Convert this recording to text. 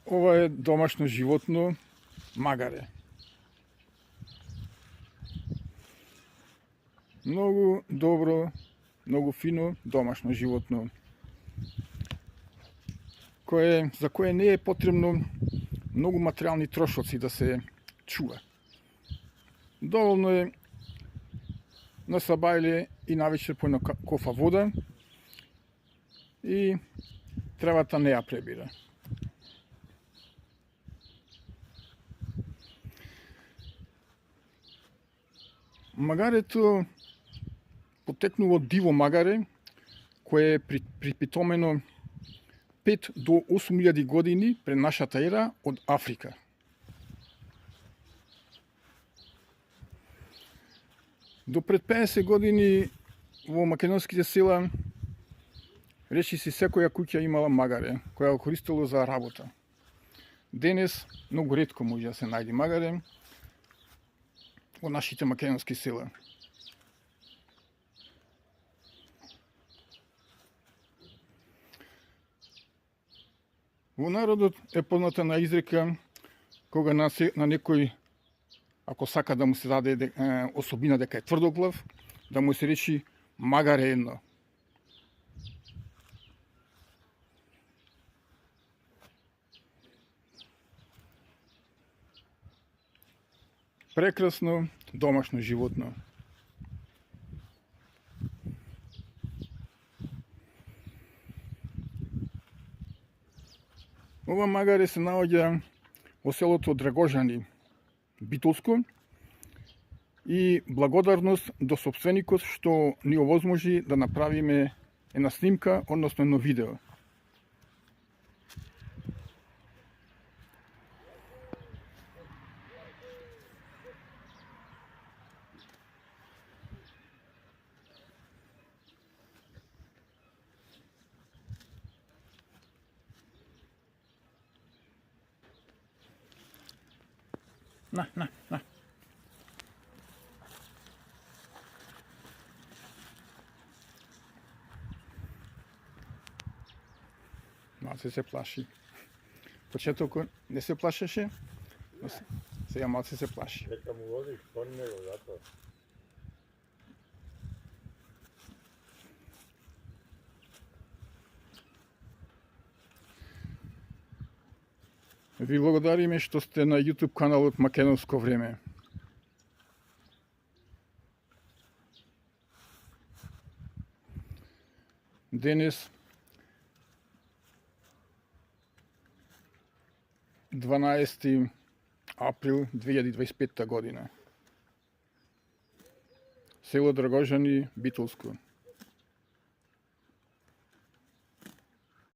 Ова е домашно животно, магаре. Многу добро, многу фино домашно животно, за кое не е потребно многу материјални трошоци да се чува. Доволно е на сабајле и навечер по една кофа вода и тревата не ја пребира. Магарето потекнува од диво магаре, кое е припитомено 5 до 8.000 години пред нашата ера од Африка. До пред 50 години во македонските села речиси секоја куќа имала магаре, која го користело за работа. Денес многу ретко може да се најде магаре во нашите македонски села. Во народот е позната на изрека кога на некој, ако сака да му се даде особина дека е тврдоглав, да му се речи магаре едно. Прекрасно домашно животно. Ова магаре се наоѓа во селото Драгожани, Битолско, и благодарност до собственикот што ни овозможи да направиме една снимка, односно едно видео. На. Малце се плаши. Почетокот не се плашеше, но сега малце се плаши. Дека му водиш кон него, затоа. Ви благодариме што сте на YouTube каналот Македонско време. Денес 12 април 2025 година. Село Драгожани, Битолско.